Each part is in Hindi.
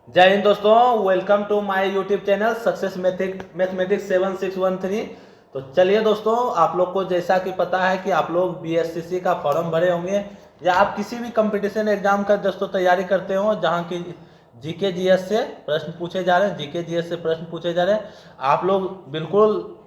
जय हिंद दोस्तों, welcome to my YouTube channel success mathematics 7613। तो चलिए दोस्तों, आप लोग को जैसा कि पता है कि आप लोग बीएससीसी का फॉर्म भरे होंगे या आप किसी भी कंपटीशन एग्जाम का दोस्तों तैयारी करते हो जहां की जीके जीएस से प्रश्न पूछे जा रहे हैं। जीके जीएस से प्रश्न पूछे जा रहे हैं। आप लोग बिल्कुल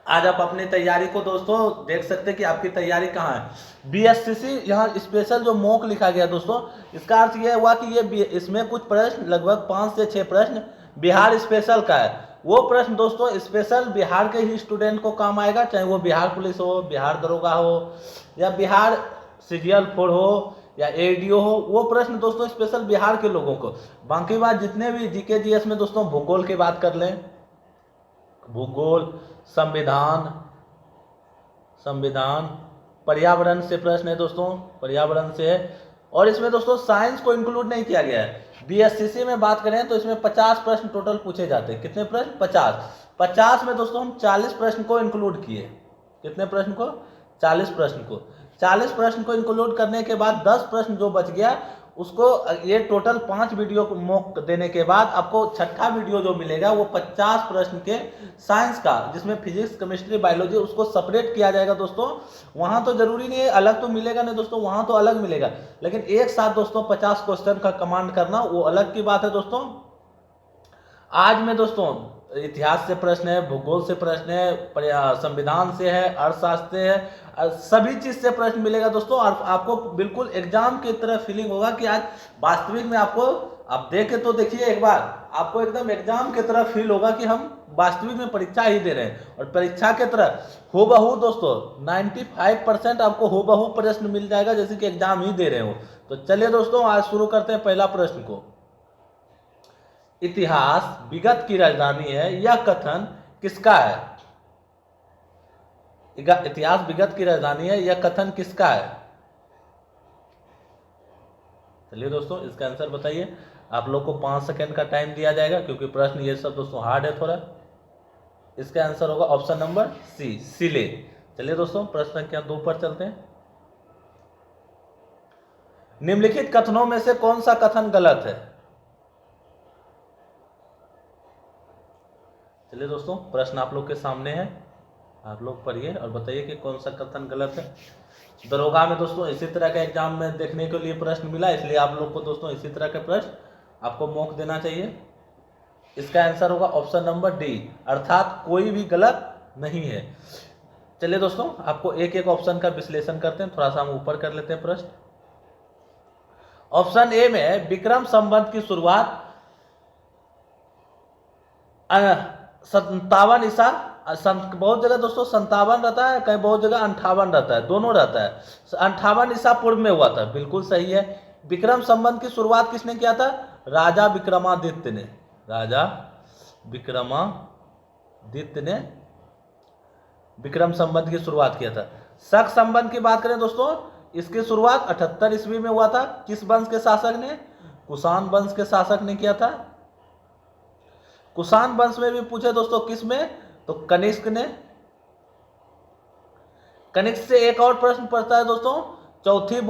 आज आप अपनी तैयारी को दोस्तों देख सकते हैं कि आपकी तैयारी कहाँ है। बीएससीसी यहाँ स्पेशल जो मॉक लिखा गया दोस्तों, इसका अर्थ यह हुआ कि ये इसमें कुछ प्रश्न लगभग 5 से 6 प्रश्न बिहार स्पेशल का है। वो प्रश्न दोस्तों स्पेशल बिहार के ही स्टूडेंट को काम आएगा, चाहे वो बिहार पुलिस हो, बिहार दरोगा हो या बिहार सीरियल 4 हो या एडीओ हो। वो प्रश्न दोस्तों स्पेशल बिहार के लोगों को। बाकी बात जितने भी जीके जीएस में दोस्तों भूगोल की बात कर लें, भूगोल, संविधान, पर्यावरण से प्रश्न है दोस्तों, पर्यावरण से है। और इसमें दोस्तों साइंस को इंक्लूड नहीं किया गया है। बीएससीसी में बात करें तो इसमें 50 प्रश्न टोटल पूछे जाते हैं। कितने प्रश्न? 50 में दोस्तों हम 40 प्रश्न को इंक्लूड किए। कितने प्रश्न को? 40 प्रश्न को। 40 प्रश्न को इंक्लूड करने के बाद 10 प्रश्न जो बच गया उसको, ये टोटल 5 वीडियो को मॉक देने के बाद आपको छठा वीडियो जो मिलेगा वो 50 प्रश्न के साइंस का, जिसमें फिजिक्स, केमिस्ट्री, बायोलॉजी, उसको सेपरेट किया जाएगा दोस्तों। वहां तो जरूरी नहीं है अलग तो मिलेगा नहीं दोस्तों, वहां तो अलग मिलेगा, लेकिन एक साथ दोस्तों 50 क्वेश्चन का कमांड करना वो अलग की बात है दोस्तों। आज में दोस्तों इतिहास से प्रश्न है, भूगोल से प्रश्न है, संविधान से है, अर्थशास्त्र से है, सभी चीज से प्रश्न मिलेगा दोस्तों। और आपको बिल्कुल एग्जाम की तरह फीलिंग होगा कि आज वास्तविक में आपको, आप देखे तो देखिए एक बार, आपको एकदम एग्जाम की तरह फील होगा कि हम वास्तविक में परीक्षा ही दे रहे हैं। और परीक्षा की तरह हूबहू दोस्तों 95% आपको हूबहू प्रश्न मिल जाएगा जैसे कि एग्जाम ही दे रहे हो। तो चलिए दोस्तों आज शुरू करते हैं पहला प्रश्न को। इतिहास विगत की राजधानी है, यह कथन किसका है? इतिहास विगत की राजधानी है, यह कथन किसका है? चलिए दोस्तों इसका आंसर बताइए। आप लोग को 5 सेकंड का टाइम दिया जाएगा क्योंकि प्रश्न ये सब दोस्तों हार्ड है थोड़ा। इसका आंसर होगा ऑप्शन नंबर सी, सिले। चलिए दोस्तों प्रश्न संख्या 2 पर चलते हैं। निम्नलिखित कथनों में से कौन सा कथन गलत है? चलिए दोस्तों प्रश्न आप लोग के सामने है, आप लोग पढ़िए और बताइए कि कौन सा कथन गलत है। दरोगा में दोस्तों इसी तरह का एग्जाम में देखने के लिए प्रश्न मिला, इसलिए आप लोग को दोस्तों इसी तरह के प्रश्न आपको मौका देना चाहिए। इसका आंसर होगा ऑप्शन नंबर डी, अर्थात कोई भी गलत नहीं है। चलिए दोस्तों आपको एक एक ऑप्शन का विश्लेषण करते हैं, थोड़ा सा हम ऊपर कर लेते हैं प्रश्न। ऑप्शन ए में विक्रम संवत की शुरुआत 57 ईसा, बहुत जगह दोस्तों 57 रहता है, कहीं बहुत जगह 58 रहता है, दोनों रहता है। 58 ईसा पूर्व में हुआ था, बिल्कुल सही है। विक्रम संवत की शुरुआत किसने किया था? राजा विक्रमादित्य ने। राजा विक्रमादित्य ने विक्रम संवत की शुरुआत किया था। शक संवत की बात करें दोस्तों, इसकी शुरुआत 78 ईस्वी में हुआ था। किस वंश के शासक ने? कुषाण वंश के शासक ने किया था। कुषाण वंश में भी पूछे दोस्तों किस में, तो कनिष्क ने। कनिष्क से एक और प्रश्न पड़ता है दोस्तों, चौथी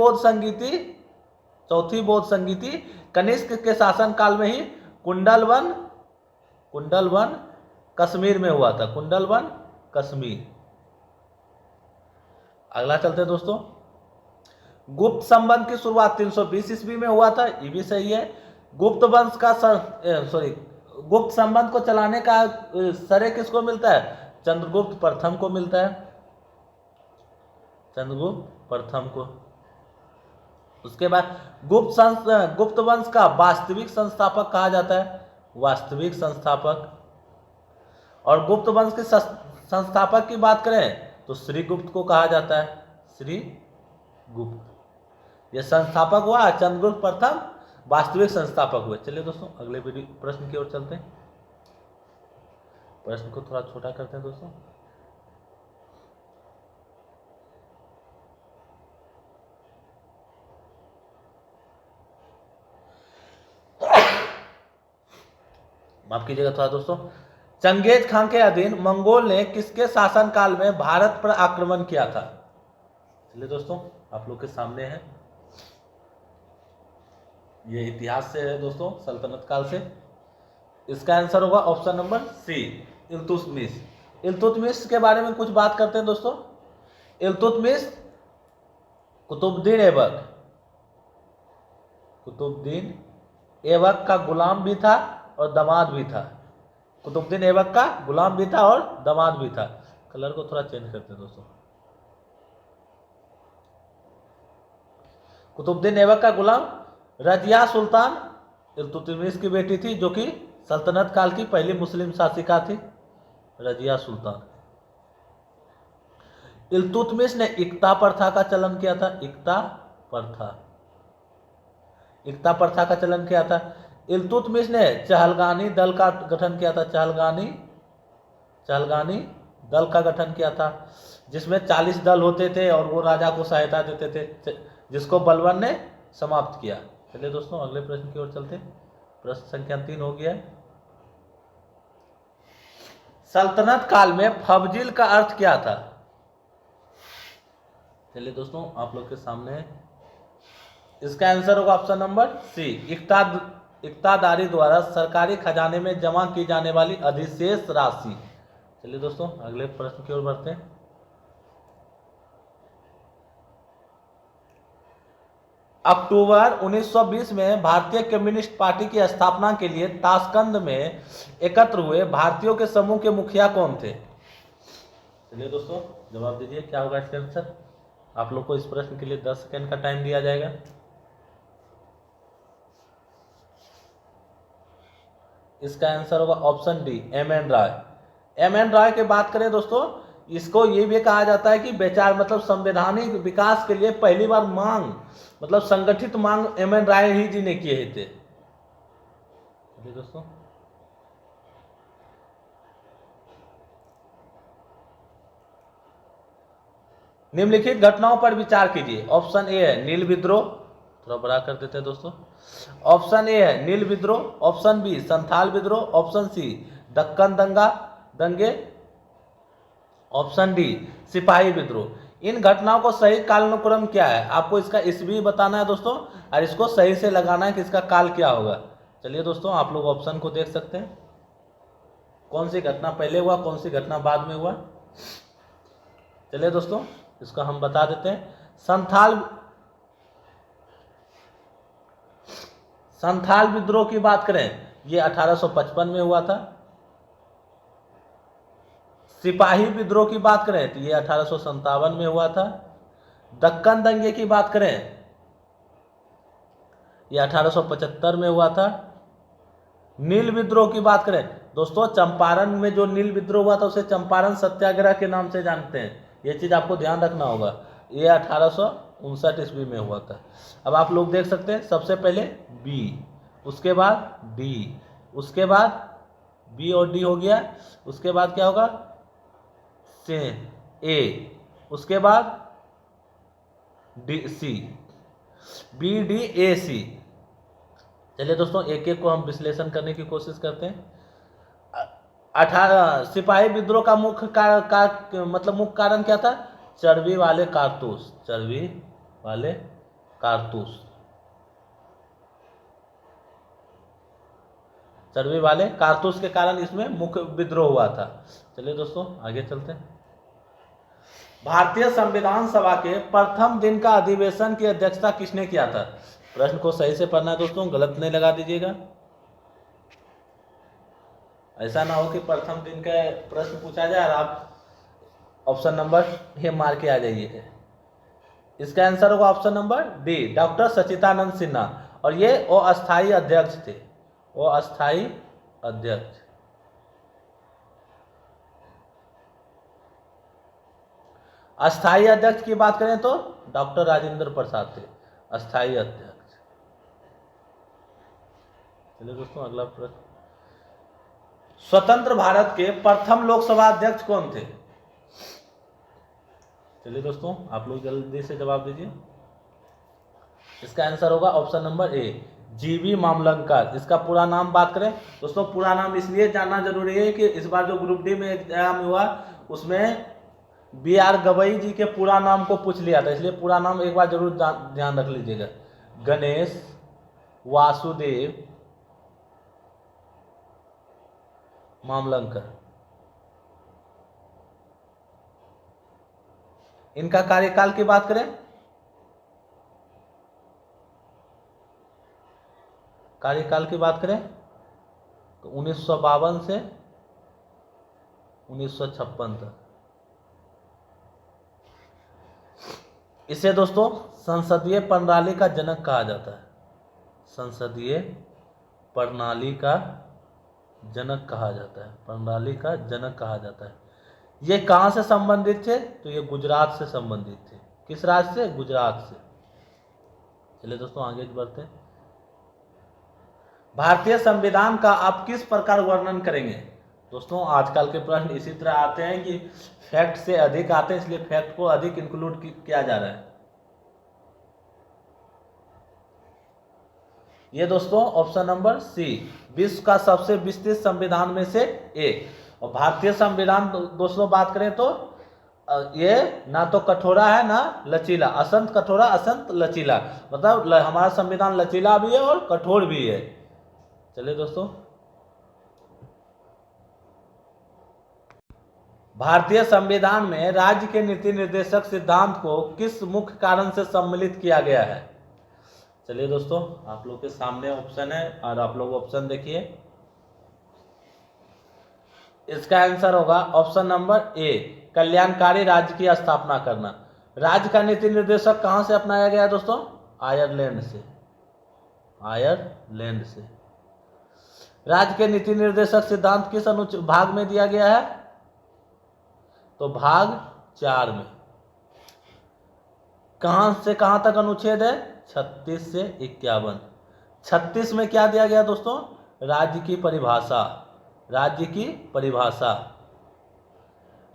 बौद्ध संगीति कनिष्क के शासन काल में ही कुंडलवन कश्मीर में हुआ था। कुंडलवन कश्मीर। अगला चलते हैं दोस्तों। गुप्त संवत की शुरुआत 320 ईस्वी में हुआ था, ये भी सही है। गुप्त वंश का गुप्त संबंध को चलाने का श्रेय किसको मिलता है? चंद्रगुप्त प्रथम को मिलता है, चंद्रगुप्त प्रथम को। उसके बाद गुप्त वंश का वास्तविक संस्थापक कहा जाता है, वास्तविक संस्थापक। और गुप्त वंश के संस्थापक की बात करें तो श्रीगुप्त को कहा जाता है, श्रीगुप्त। यह संस्थापक हुआ, चंद्रगुप्त प्रथम वास्तविक संस्थापक हुए। चलिए दोस्तों अगले वीडियो प्रश्न की ओर चलते हैं। प्रश्न को थोड़ा छोटा करते हैं दोस्तों। माफ कीजिएगा थोड़ा दोस्तों। चंगेज खान के अधीन मंगोल ने किसके शासनकाल में भारत पर आक्रमण किया था? चलिए दोस्तों आप लोग के सामने है। ये इतिहास से है दोस्तों, सल्तनत काल से। इसका आंसर होगा option number C, Iltutmish. Iltutmish के बारे में कुछ बात करते हैं दोस्तों। इल्तुतमिश कुतुबुद्दीन ऐबक, कुतुबुद्दीन ऐबक का गुलाम भी था और दामाद भी था। कुतुबुद्दीन ऐबक का गुलाम भी था और दामाद भी था। कलर को थोड़ा चेंज करते हैं दोस्तों। कुतुबुद्दीन ऐबक का गुलाम रजिया सुल्तान इल्तुतमिश की बेटी थी, जो कि सल्तनत काल की पहली मुस्लिम शासिका थी, रजिया सुल्तान। इल्तुतमिश ने इक्ता प्रथा का चलन किया था। इक्ता प्रथा, इक्ता प्रथा का चलन किया था। इल्तुतमिश ने चहलगानी दल का गठन किया था। चहलगानी दल का गठन किया था, जिसमें 40 दल होते थे और वो राजा को सहायता देते थे, जिसको बलबन ने समाप्त किया। चलिए दोस्तों अगले प्रश्न की ओर चलते हैं। प्रश्न संख्या 3 हो गया। सल्तनत काल में फवजिल का अर्थ क्या था? चलिए दोस्तों आप लोग के सामने है। इसका आंसर होगा ऑप्शन नंबर सी, इक्तादारी द्वारा सरकारी खजाने में जमा की जाने वाली अधिशेष राशि। चलिए दोस्तों अगले प्रश्न की ओर बढ़ते हैं। अक्टूबर 1920 में भारतीय कम्युनिस्ट पार्टी की स्थापना के लिए ताशकंद में एकत्र हुए भारतीयों के समूह के मुखिया कौन थे? चलिए दोस्तों जवाब दीजिए, क्या होगा इसका आंसर। आप लोग को इस प्रश्न के लिए 10 सेकंड का टाइम दिया जाएगा। इसका आंसर होगा ऑप्शन डी, एम एन राय। एम एन राय की बात करें दोस्तों, इसको ये भी कहा जाता है कि विचार मतलब संवैधानिक विकास के लिए पहली बार मांग मतलब संगठित मांग एम एन राय ही जी ने किए थे। दोस्तों निम्नलिखित घटनाओं पर विचार कीजिए। ऑप्शन ए है नील विद्रोह, थोड़ा बड़ा कर देते हैं दोस्तों। ऑप्शन ए है नील विद्रोह, ऑप्शन बी संथाल विद्रोह, ऑप्शन सी दक्कन दंगे, ऑप्शन डी सिपाही विद्रोह। इन घटनाओं को सही कालानुक्रम क्या है? आपको इसका ईस्वी बताना है दोस्तों, और इसको सही से लगाना है कि इसका काल क्या होगा। चलिए दोस्तों आप लोग ऑप्शन को देख सकते हैं, कौन सी घटना पहले हुआ, कौन सी घटना बाद में हुआ। चलिए दोस्तों इसको हम बता देते हैं। संथाल विद्रोह की बात करें, ये 1855 में हुआ था। सिपाही विद्रोह की बात करें तो ये 1857 में हुआ था। दक्कन दंगे की बात करें ये 1875 में हुआ था। नील विद्रोह की बात करें दोस्तों, चंपारण में जो नील विद्रोह हुआ था उसे चंपारण सत्याग्रह के नाम से जानते हैं, ये चीज आपको ध्यान रखना होगा। ये 1859 ईस्वी में हुआ था। अब आप लोग देख सकते हैं, सबसे पहले बी, उसके बाद डी, उसके बाद बी और डी हो गया, उसके बाद क्या होगा से ए, उसके बाद D C, B D A C. चलिए दोस्तों एक एक को हम विश्लेषण करने की कोशिश करते हैं। 18 सिपाही विद्रोह का मुख्य मतलब मुख्य कारण क्या था? चर्बी वाले कारतूस, चर्बी वाले कारतूस, चर्बी वाले कारतूस के कारण इसमें मुख्य विद्रोह हुआ था। चलिए दोस्तों आगे चलते हैं। भारतीय संविधान सभा के प्रथम दिन का अधिवेशन की अध्यक्षता किसने किया था? प्रश्न को सही से पढ़ना है दोस्तों, गलत नहीं लगा दीजिएगा। ऐसा ना हो कि प्रथम दिन का प्रश्न पूछा जाए और आप ऑप्शन नंबर ये मार के आ जाइए। इसका आंसर होगा ऑप्शन नंबर डी, डॉक्टर सच्चिदानंद सिन्हा, और ये अस्थायी अध्यक्ष थे, वो अस्थायी अध्यक्ष। अस्थायी अध्यक्ष की बात करें तो डॉक्टर राजेंद्र प्रसाद थे अस्थायी अध्यक्ष। चलिए दोस्तों अगला प्रश्न, स्वतंत्र भारत के प्रथम लोकसभा अध्यक्ष कौन थे? चलिए दोस्तों आप लोग जल्दी से जवाब दीजिए। इसका आंसर होगा ऑप्शन नंबर ए, जीवी मामलंकर। इसका पूरा नाम बात करें दोस्तों, पूरा नाम इसलिए जानना जरूरी है कि इस बार जो ग्रुप डी में एग्जाम हुआ उसमें बी आर गवई जी के पूरा नाम को पूछ लिया था, इसलिए पूरा नाम एक बार जरूर ध्यान रख लीजिएगा। गणेश वासुदेव मामलंकर। इनका कार्यकाल की बात करें, कार्यकाल की बात करें तो 1952 से 1956 तक। इसे दोस्तों संसदीय प्रणाली का जनक कहा जाता है, संसदीय प्रणाली का जनक कहा जाता है, प्रणाली का जनक कहा जाता है। ये कहां से संबंधित थे? तो ये गुजरात से संबंधित थे। किस राज्य से? गुजरात से। चलिए दोस्तों आगे बढ़ते हैं। भारतीय संविधान का आप किस प्रकार वर्णन करेंगे? दोस्तों आजकल के प्रश्न इसी तरह आते हैं कि फैक्ट से अधिक आते हैं, इसलिए फैक्ट को अधिक इंक्लूड किया जा रहा है। ये दोस्तों ऑप्शन नंबर सी, विश्व का सबसे विस्तृत संविधान में से एक। और भारतीय संविधान दोस्तों बात करें तो ये ना तो कठोरा है ना लचीला, असंत कठोरा असंत लचीला, मतलब हमारा संविधान लचीला भी है और कठोर भी है। चलिए दोस्तों, भारतीय संविधान में राज्य के नीति निर्देशक सिद्धांत को किस मुख्य कारण से सम्मिलित किया गया है? चलिए दोस्तों, आप लोग के सामने ऑप्शन है और आप लोग ऑप्शन देखिए। इसका आंसर होगा ऑप्शन नंबर ए, कल्याणकारी राज्य की स्थापना करना। राज्य का नीति निर्देशक कहां से अपनाया गया है दोस्तों? आयरलैंड से, आयरलैंड से। राज्य के नीति निर्देशक सिद्धांत किस भाग में दिया गया है? तो भाग 4 में। कहां से कहां तक अनुच्छेद है? 36 से 51। 36 में क्या दिया गया दोस्तों? राज्य की परिभाषा, राज्य की परिभाषा,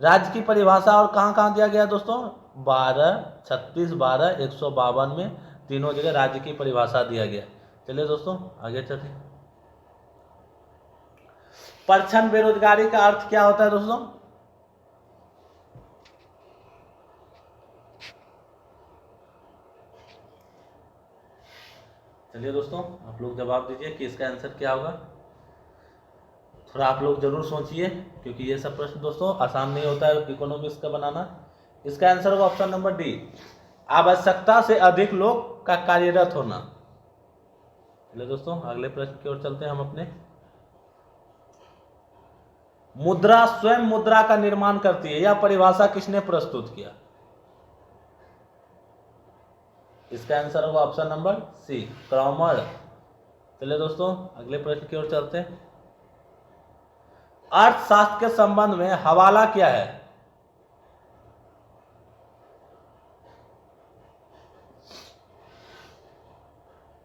राज्य की परिभाषा। और कहां कहां दिया गया दोस्तों? 12, 36, 12, 152 में तीनों जगह राज्य की परिभाषा दिया गया। चलिए दोस्तों आगे चलते। परछन बेरोजगारी का अर्थ क्या होता है दोस्तों? चलिए दोस्तों आप लोग जवाब दीजिए कि इसका आंसर क्या होगा। थोड़ा आप लोग जरूर सोचिए, क्योंकि ये सब प्रश्न दोस्तों आसान नहीं होता है इकोनॉमिक्स का बनाना। इसका आंसर होगा ऑप्शन नंबर डी, आवश्यकता से अधिक लोग का कार्यरत होना। चलिए दोस्तों अगले प्रश्न की ओर चलते हैं हम अपने। मुद्रा स्वयं मुद्रा का निर्माण करती है, यह परिभाषा किसने प्रस्तुत किया? इसका आंसर होगा ऑप्शन नंबर सी, क्रॉमर। चलिए दोस्तों अगले प्रश्न की ओर चलते हैं। अर्थशास्त्र के संबंध में हवाला क्या है?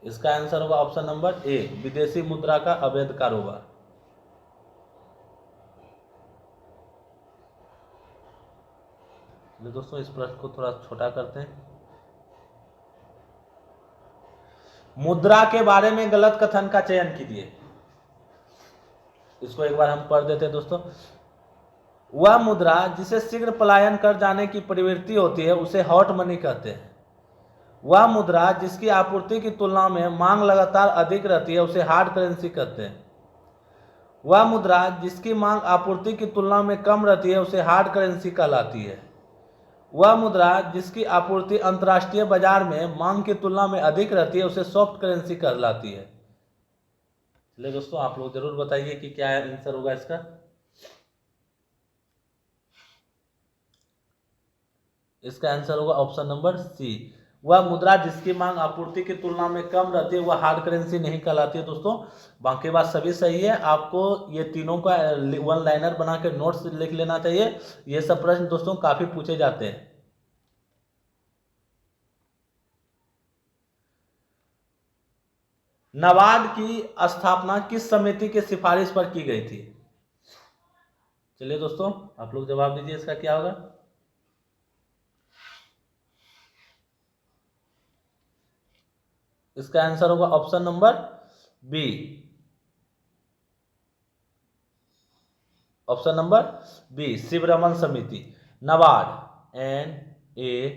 इसका आंसर होगा ऑप्शन नंबर ए, विदेशी मुद्रा का अवैध कारोबार। दोस्तों इस प्रश्न को थोड़ा छोटा करते हैं। मुद्रा के बारे में गलत कथन का चयन कीजिए। इसको एक बार हम पढ़ देते हैं दोस्तों। वह मुद्रा जिसे शीघ्र पलायन कर जाने की प्रवृत्ति होती है उसे हॉट मनी कहते हैं। वह मुद्रा जिसकी आपूर्ति की तुलना में मांग लगातार अधिक रहती है उसे हार्ड करेंसी कहते हैं। वह मुद्रा जिसकी मांग आपूर्ति की तुलना में कम रहती है उसे हार्ड करेंसी कहलाती है। वह मुद्रा जिसकी आपूर्ति अंतर्राष्ट्रीय बाजार में मांग की तुलना में अधिक रहती है उसे सॉफ्ट करेंसी कहलाती है। चलिए दोस्तों आप लोग जरूर बताइए कि क्या आंसर होगा इसका। इसका आंसर होगा ऑप्शन नंबर सी, वह मुद्रा जिसकी मांग आपूर्ति की तुलना में कम रहती है वह हार्ड करेंसी नहीं कहलाती है। दोस्तों बाकी बात सभी सही है, आपको ये तीनों का वन लाइनर बना के नोट्स लिख लेना चाहिए। ये सब प्रश्न दोस्तों काफी पूछे जाते हैं। नाबार्ड की स्थापना किस समिति की सिफारिश पर की गई थी? चलिए दोस्तों आप लोग जवाब दीजिए, इसका क्या होगा। इसका आंसर होगा option number B, option number B, Sivaraman समिति। नाबार्ड, NABARD,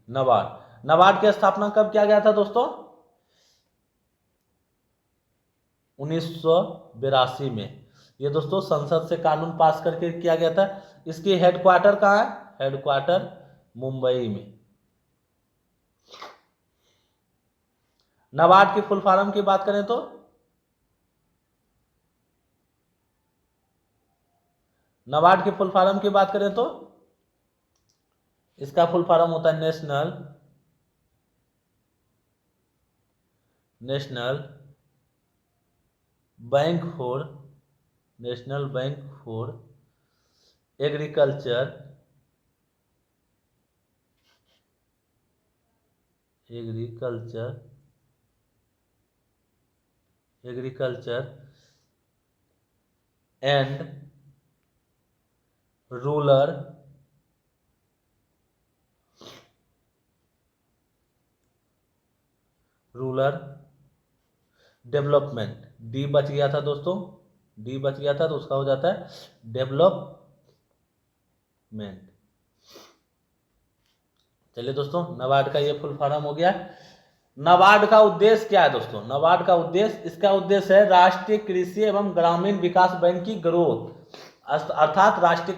नाबार्ड। नाबार्ड की स्थापना कब किया गया था दोस्तों? 1982 में। ये दोस्तों संसद से कानून पास करके किया गया था। इसकी हेडक्वार्टर कहाँ है? हेडक्वार्टर मुंबई में। नाबार्ड की फुल फॉर्म की बात करें तो नाबार्ड की फुल फॉर्म की बात करें तो इसका फुल फॉर्म होता है national bank for national bank for agriculture agriculture and rural development. D बच गया था दोस्तों, डी बच गया था तो उसका हो जाता है डेवलपमेंट। चलिए दोस्तों, नाबार्ड का ये फुल फॉर्म हो गया। नाबार्ड का उद्देश्य क्या है दोस्तों? नाबार्ड का उद्देश्य, इसका उद्देश्य है राष्ट्रीय कृषि एवं ग्रामीण विकास बैंक की ग्रोथ, अर्थात राष्ट्रीय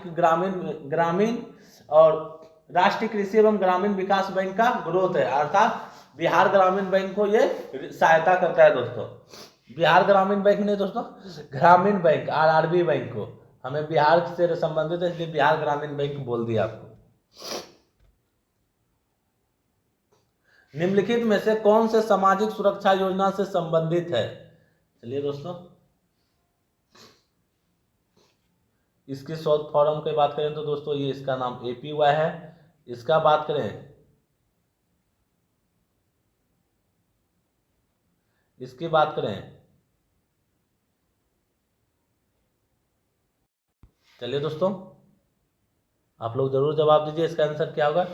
कृषि एवं ग्रामीण विकास बैंक का ग्रोथ है, अर्थात बिहार ग्रामीण बैंक को ये सहायता करता है दोस्तों। बिहार ग्रामीण बैंक नहीं दोस्तों, ग्रामीण बैंक, आरआरबी बैंक को, हमें बिहार से संबंधित है इसलिए बिहार ग्रामीण बैंक बोल दिया आपको। निम्नलिखित में से कौन से सामाजिक सुरक्षा योजना से संबंधित है? चलिए दोस्तों, इसकी शॉर्ट फॉर्म की बात करें तो दोस्तों ये इसका नाम एपीवाई है। इसका बात करें, इसकी बात करें, चलिए दोस्तों आप लोग जरूर जवाब दीजिए, इसका आंसर क्या होगा?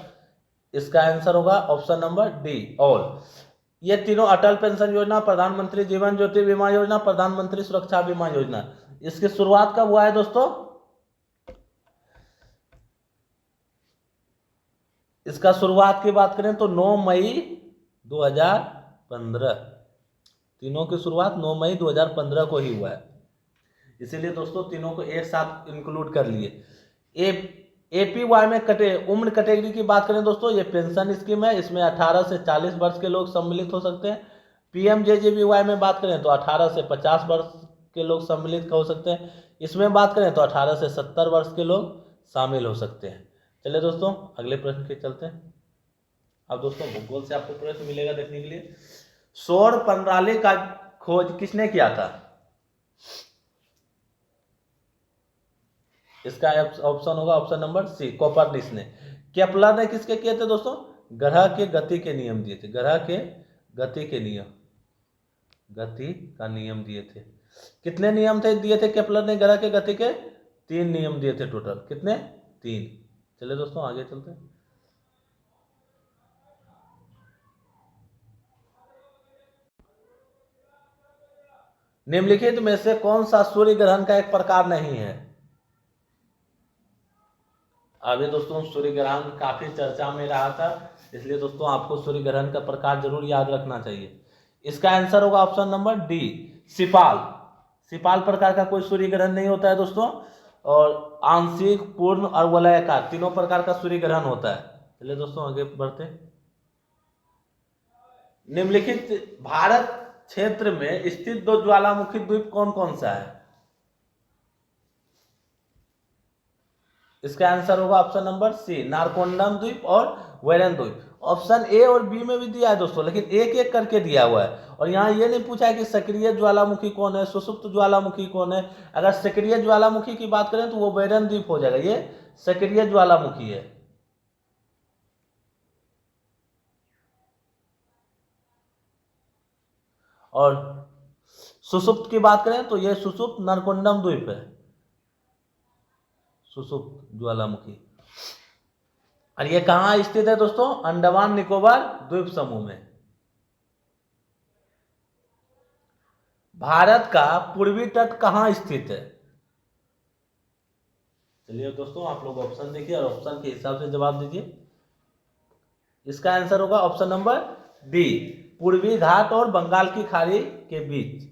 इसका आंसर होगा ऑप्शन नंबर डी, ऑल। ये तीनों अटल पेंशन योजना, प्रधानमंत्री जीवन ज्योति बीमा योजना, प्रधानमंत्री सुरक्षा बीमा योजना, इसकी शुरुआत कब हुआ है दोस्तों? इसका शुरुआत की बात करें तो 9 मई 2015। तीनों की शुरुआत 9 मई 2015 को ही हुआ है, इसीलिए दोस्तों तीनों को एक साथ इंक्लूड कर लिए। एपीवाई में उम्र कैटेगरी की बात करें दोस्तों, ये पेंशन स्कीम है, इसमें 18 से 40 वर्ष के लोग सम्मिलित हो सकते हैं। पीएमजेजेबीवाई में बात करें तो 18 से 50 वर्ष के लोग सम्मिलित हो सकते हैं। इसमें बात करें तो 18 से 70 वर्ष के लोग शामिल हो सकते हैं। चलिए दोस्तों अगले प्रश्न के चलते हैं। अब दोस्तों भूगोल से आपको प्रश्न मिलेगा देखने के लिए। सौर प्रणाली का खोज किसने किया था? इसका ऑप्शन होगा ऑप्शन नंबर सी, कोपरनिकस ने। केपलर ने किसके किए थे दोस्तों? ग्रह के गति के नियम दिए थे, ग्रह के गति का नियम दिए थे। कितने नियम थे दिए थे केपलर ने ग्रह के गति के? 3 नियम दिए थे टोटल। कितने? 3। चलिए दोस्तों आगे चलते हैं। निम्नलिखित में से कौन सा सूर्य ग्रहण का एक प्रकार नहीं है? अभी दोस्तों सूर्य ग्रहण काफी चर्चा में रहा था, इसलिए दोस्तों आपको सूर्य ग्रहण का प्रकार जरूर याद रखना चाहिए। इसका आंसर होगा ऑप्शन नंबर डी, सिपाल। सिपाल प्रकार का कोई सूर्य ग्रहण नहीं होता है दोस्तों, और आंशिक, पूर्ण और वलयाकार तीनों प्रकार का सूर्य ग्रहण होता है। चलिए दोस्तों आगे बढ़ते हैं। निम्नलिखित भारत क्षेत्र में स्थित 2 ज्वालामुखी द्वीप कौन कौन सा है? इसका आंसर होगा ऑप्शन नंबर सी, नारकोंडम द्वीप और वेरन द्वीप। ऑप्शन ए और बी में भी दिया है दोस्तों, लेकिन एक एक करके दिया हुआ है, और यहाँ ये नहीं पूछा है कि सक्रिय ज्वालामुखी कौन है, सुषुप्त ज्वालामुखी कौन है। अगर सक्रिय ज्वालामुखी की बात करें तो वो वेरन द्वीप हो जाएगा, ये सक्रिय ज्वालामुखी है। और सुषुप्त की बात करें तो ये सुषुप्त नारकोंडम द्वीप है, सुषुप्त ज्वालामुखी। और ये कहाँ स्थित है दोस्तों? अंडमान निकोबार द्वीप समूह में। भारत का पूर्वी तट कहाँ स्थित है? चलिए दोस्तों आप लोग ऑप्शन देखिए और ऑप्शन के हिसाब से जवाब दीजिए। इसका आंसर होगा ऑप्शन नंबर डी, पूर्वी घाट और बंगाल की खाड़ी के बीच।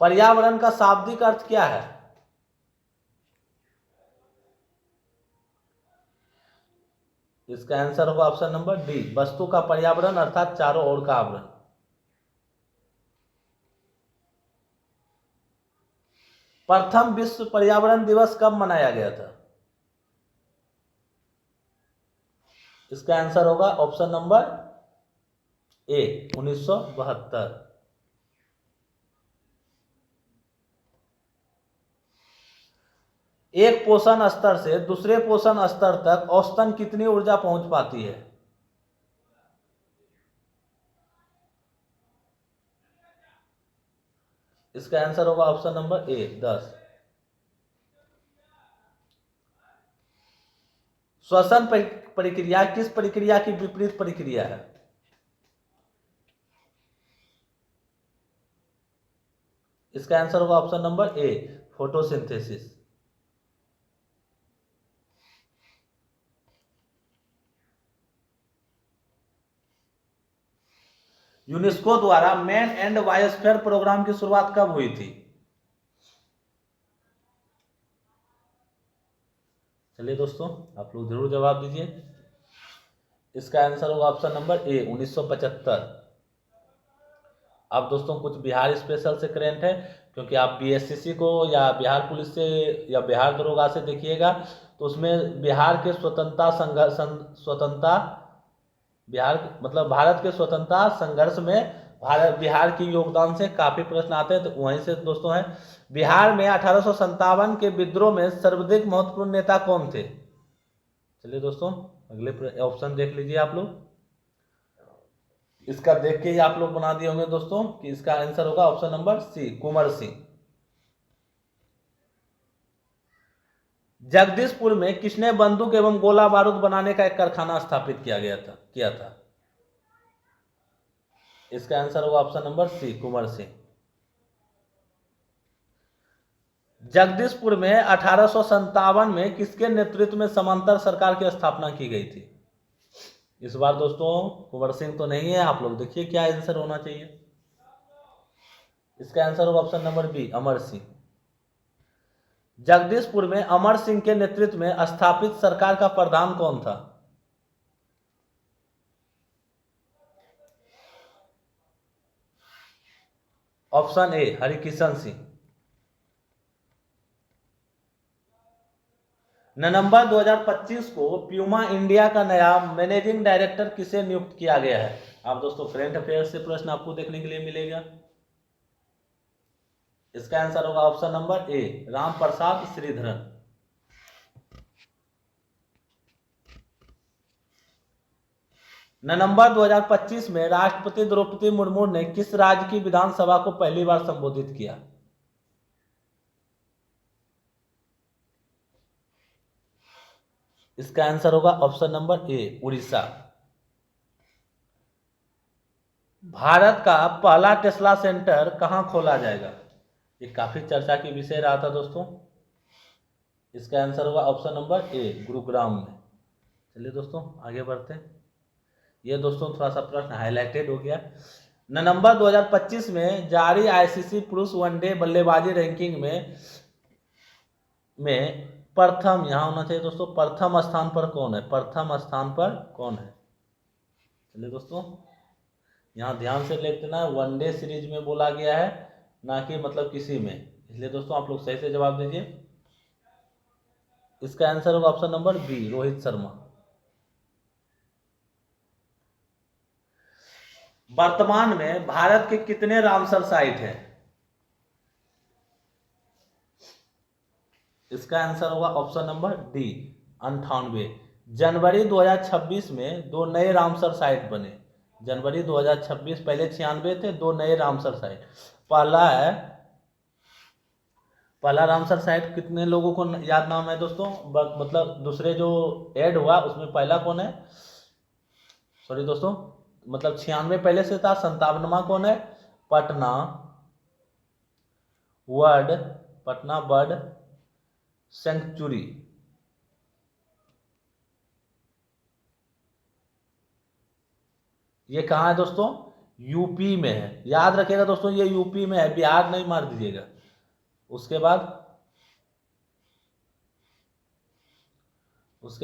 पर्यावरण का शाब्दिक अर्थ क्या है? इसका आंसर होगा ऑप्शन नंबर डी, वस्तु का पर्यावरण अर्थात चारों ओर का आवरण। प्रथम विश्व पर्यावरण दिवस कब मनाया गया था? इसका आंसर होगा ऑप्शन नंबर ए, 1972। एक पोषण स्तर से दूसरे पोषण स्तर तक औसतन कितनी ऊर्जा पहुंच पाती है? इसका आंसर होगा ऑप्शन नंबर ए, 10। श्वसन प्रक्रिया किस प्रक्रिया की विपरीत प्रक्रिया है? इसका आंसर होगा option number A, photosynthesis. UNESCO द्वारा मैन एंड बायोस्फीयर प्रोग्राम की शुरुआत कब हुई थी? चलिए दोस्तों, आप लोग जरूर जवाब दीजिए। इसका आंसर होगा ऑप्शन नंबर ए, 1975। अब दोस्तों कुछ बिहार स्पेशल से करेंट है, क्योंकि आप बीएससीसी को या बिहार पुलिस से या बिहार दरोगा से देखिएगा तो उसमें बिहार के स्वतंत्रता बिहार मतलब भारत के स्वतंत्रता संघर्ष में बिहार की योगदान से काफी प्रश्न आते हैं। तो वहीं से दोस्तों है, बिहार में 1857 के विद्रोह में सर्वाधिक महत्वपूर्ण नेता कौन थे? चलिए दोस्तों, अगले ऑप्शन देख लीजिए आप लोग। इसका देख के ही आप लोग बना दिए होंगे दोस्तों कि इसका आंसर होगा ऑप्शन नंबर सी, कुंवर सिंह। जगदीशपुर में किसने बंदूक एवं गोला बारूद बनाने का एक कारखाना स्थापित किया था? इसका आंसर होगा ऑप्शन नंबर सी, कुंवर सिंह। जगदीशपुर में 1857 में किसके नेतृत्व में समांतर सरकार की स्थापना की गई थी? इस बार दोस्तों कुंवर सिंह तो नहीं है, आप लोग देखिए क्या आंसर होना चाहिए। इसका आंसर होगा option number B, Amar Singh. Jagdishpur में अमर सिंह के नेतृत्व में स्थापित सरकार का प्रधान कौन था? Option A, Harikishan Singh. नवंबर 2025 को प्यूमा इंडिया का नया मैनेजिंग डायरेक्टर किसे नियुक्त किया गया है? आप दोस्तों करंट अफेयर्स से प्रश्न आपको देखने के लिए मिलेगा। इसका आंसर होगा option number A, Ram Prasad Sreedharan. नवंबर 2025 में राष्ट्रपति द्रौपदी मुर्मू ने किस राज्य की विधानसभा को पहली बार संबोधित किया? इसका आंसर होगा option number A, Orissa. Bharat का पहला टेस्ला सेंटर कहां खोला जाएगा? ये काफी चर्चा की विषय रहा था दोस्तों। इसका आंसर होगा ऑप्शन नंबर ए, गुरुग्राम में। चलिए दोस्तों आगे बढ़ते हैं। ये दोस्तों थोड़ा सा प्रश्न हाईलाइटेड हो गया। नवंबर 2025 में जारी आईसीसी पुरुष वनडे बल्लेबाजी रैंकिंग में प्रथम, यहां होना चाहिए दोस्तों, प्रथम स्थान पर कौन है? प्रथम स्थान पर कौन है? चलिए दोस्तों यहाँ ध्यान से लिख देना, वनडे सीरीज में बोला गया है, ना कि मतलब किसी में, इसलिए दोस्तों आप लोग सही से जवाब दीजिए। इसका आंसर होगा option number B, Rohit Sharma. वर्तमान में भारत के कितने रामसर साइट हैं? इसका आंसर होगा ऑप्शन नंबर डी, 98। जनवरी 2026 में 2 नए रामसर साइट बने। जनवरी 2026, पहले 96 थे, 2 नए रामसर साइट। पहला रामसर साइट कितने लोगों को याद नाम है दोस्तों? मतलब दूसरे जो ऐड हुआ उसमें पहला कौन है? सॉरी दोस्तों, मतलब 96 पहले से था, 57वां कौन है? Patna bird sanctuary. ये कहाँ है दोस्तों? यूपी में है। याद रखिएगा दोस्तों, ये यूपी में है, बिहार नहीं मार दीजिएगा। उसके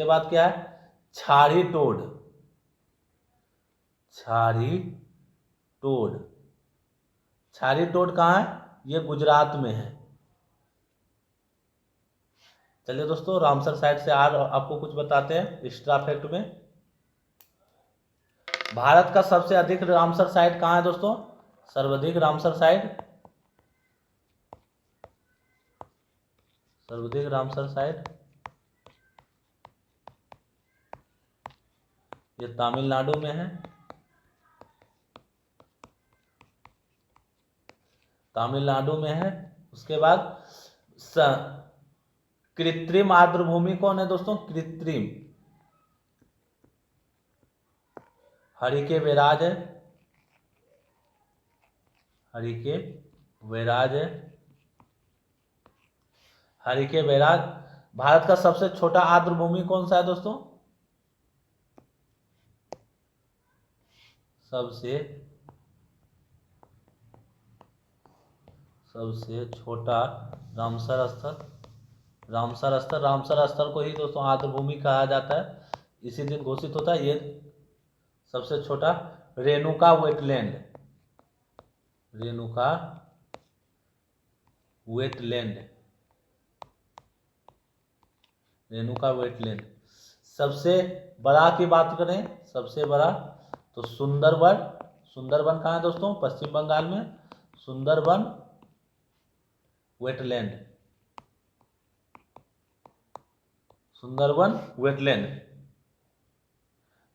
बाद क्या है? छारी टोड। छारी टोड। छारी टोड कहाँ है? ये गुजरात में है। चलिए दोस्तों, रामसर साइड से आज आपको कुछ बताते हैं एक्स्ट्रा फैक्ट में। भारत का सबसे अधिक रामसर साइट कहाँ है दोस्तों? सर्वाधिक रामसर साइट, सर्वाधिक रामसर साइट ये तमिलनाडु में है। तमिलनाडु में है। उसके बाद कृत्रिम आर्द्र भूमि कौन है दोस्तों? कृत्रिम हरिके बैराज है। हरिके बैराज है। हरिके बैराज। भारत का सबसे छोटा आर्द्र भूमि कौन सा है दोस्तों? सबसे छोटा रामसर स्थल। रामसर स्थल को ही दोस्तों आर्द्र भूमि कहा जाता है, इसी दिन घोषित होता है। ये सबसे छोटा Renuka wetland. Renuka wetland. Renuka wetland. सबसे बड़ा की बात करें, सबसे बड़ा तो सुंदरवन। सुंदरवन कहाँ है दोस्तों? पश्चिम बंगाल में। सुंदरवन वेटलैंड। सुंदरवन वेटलैंड।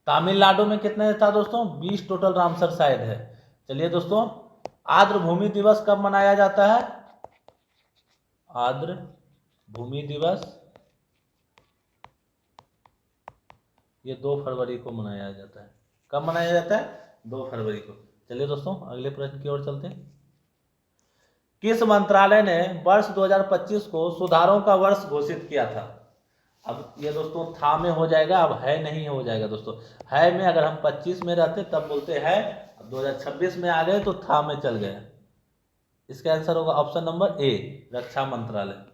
तमिलनाडु में कितने था दोस्तों? 20 टोटल रामसर साइट है। चलिए दोस्तों, आर्द्र भूमि दिवस कब मनाया जाता है? आर्द्र भूमि दिवस ये 2 फरवरी को मनाया जाता है। कब मनाया जाता है? 2 फरवरी को। चलिए दोस्तों, अगले प्रश्न की ओर चलते हैं। किस मंत्रालय ने वर्ष 2025 को सुधारों का वर्ष घोषित किया था? अब ये दोस्तों था में हो जाएगा, अब है नहीं हो जाएगा दोस्तों। है में अगर हम 25 में रहते तब बोलते हैं, अब 2026 में आ गए तो था में चल गए। इसका आंसर होगा ऑप्शन नंबर ए, रक्षा मंत्रालय।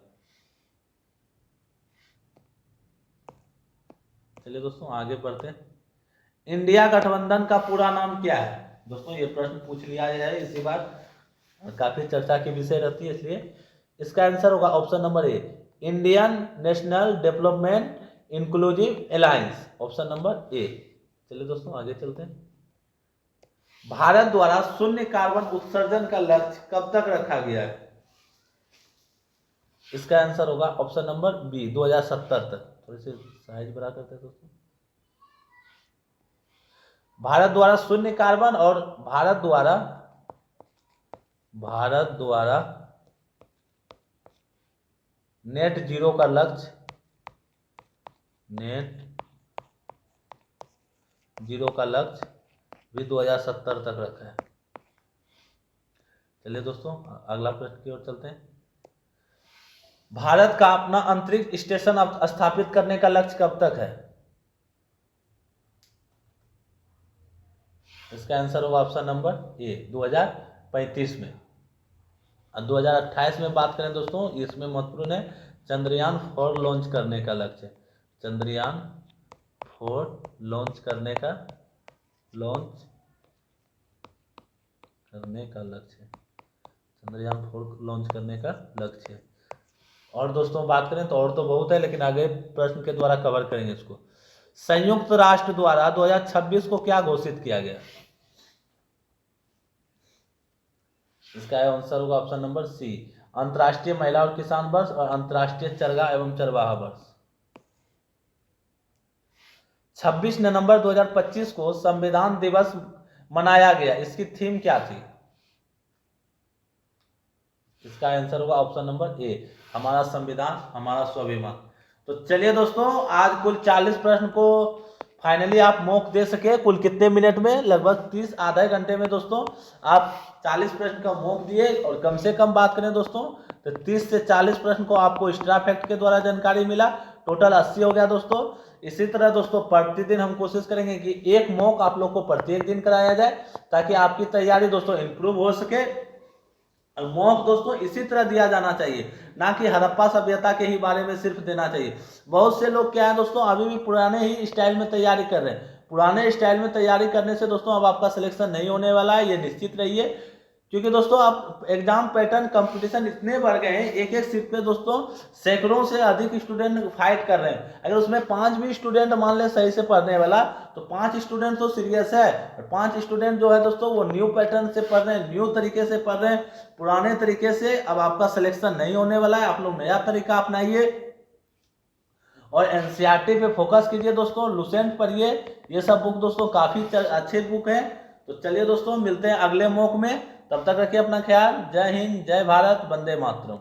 चलिए दोस्तों, आगे बढ़ते हैं। इंडिया गठबंधन का पूरा नाम क्या है? दोस्तों ये प्रश्न पूछ लिया जाए इसी बार, काफी चर्चा के विषय रहती है, इसलिए इसका आंसर होगा option number A, Indian national development inclusive alliance. Option number A. चलिए दोस्तों, आगे चलते हैं। भारत द्वारा शून्य कार्बन उत्सर्जन का लक्ष्य कब तक रखा गया है? इसका आंसर होगा ऑप्शन नंबर बी, 2070 तक। थोड़ी सी साइज बड़ा करते हैं दोस्तों। भारत द्वारा शून्य कार्बन और भारत द्वारा नेट जीरो का लक्ष्य, नेट जीरो का लक्ष्य भी 2070 तक रखा है। चलिए दोस्तों, अगला प्रश्न की ओर चलते हैं। भारत का अपना अंतरिक्ष स्टेशन स्थापित करने का लक्ष्य कब तक है? इसका आंसर होगा ऑप्शन नंबर ए, 2035 में। 2028 में बात करें दोस्तों, इसमें महत्वपूर्ण है चंद्रयान 4 लॉन्च करने का लक्ष्य। चंद्रयान 4 लॉन्च करने का लक्ष्य। चंद्रयान 4 लॉन्च करने का लक्ष्य। और दोस्तों बात करें तो और तो बहुत है, लेकिन आगे प्रश्न के द्वारा कवर करेंगे इसको। संयुक्त राष्ट्र द्वारा 2026 को क्या घोषित किया गया? इसका आंसर होगा ऑप्शन नंबर सी, अंतर्राष्ट्रीय महिला और किसान वर्ष और अंतर्राष्ट्रीय चरगा एवं चरवाहा वर्ष। 26 नवंबर 2025 को संविधान दिवस मनाया गया, इसकी थीम क्या थी? इसका आंसर होगा ऑप्शन नंबर ए, हमारा संविधान हमारा स्वाभिमान। तो चलिए दोस्तों, आज कुल 40 प्रश्न को फाइनली आप मॉक दे सके। कुल कितने मिनट में? लगभग 30, आधे घंटे में दोस्तों आप 40 प्रश्न का मॉक दिए। और कम से कम बात करें दोस्तों तो 30 से 40 प्रश्न को आपको एक्स्ट्रा फैक्ट के द्वारा जानकारी मिला। टोटल 80 हो गया दोस्तों। इसी तरह दोस्तों प्रतिदिन हम कोशिश करेंगे कि एक मॉक आप लोग को प्रत्येक दिन कराया जाए, ताकि आपकी तैयारी दोस्तों इंप्रूव हो सके। मॉक दोस्तों इसी तरह दिया जाना चाहिए, ना कि हड़प्पा सभ्यता के ही बारे में सिर्फ देना चाहिए। बहुत से लोग क्या है दोस्तों, अभी भी पुराने ही स्टाइल में तैयारी कर रहे हैं। पुराने स्टाइल में तैयारी करने से दोस्तों अब आपका सिलेक्शन नहीं होने वाला है, ये निश्चित रहिए। क्योंकि दोस्तों अब एग्जाम पैटर्न कंपटीशन इतने बढ़ गए हैं, एक एक सीट पे दोस्तों सैकड़ों से अधिक स्टूडेंट फाइट कर रहे हैं। अगर उसमें 5 भी स्टूडेंट मान ले सही से पढ़ने वाला, तो 5 स्टूडेंट तो सीरियस है, और 5 स्टूडेंट जो है दोस्तों वो न्यू पैटर्न से पढ़ रहे हैं, न्यू तरीके से पढ़ रहे हैं। पुराने तरीके से अब आपका सिलेक्शन नहीं होने वाला है। आप लोग नया तरीका अपनाइए और एनसीईआरटी पे फोकस कीजिए दोस्तों, लुसेंट पढ़िए। ये सब बुक दोस्तों काफी अच्छे बुक हैं। तो चलिए दोस्तों, मिलते हैं अगले मॉक में। तब तक रखिए अपना ख्याल। जय हिंद, जय भारत, वंदे मातरम।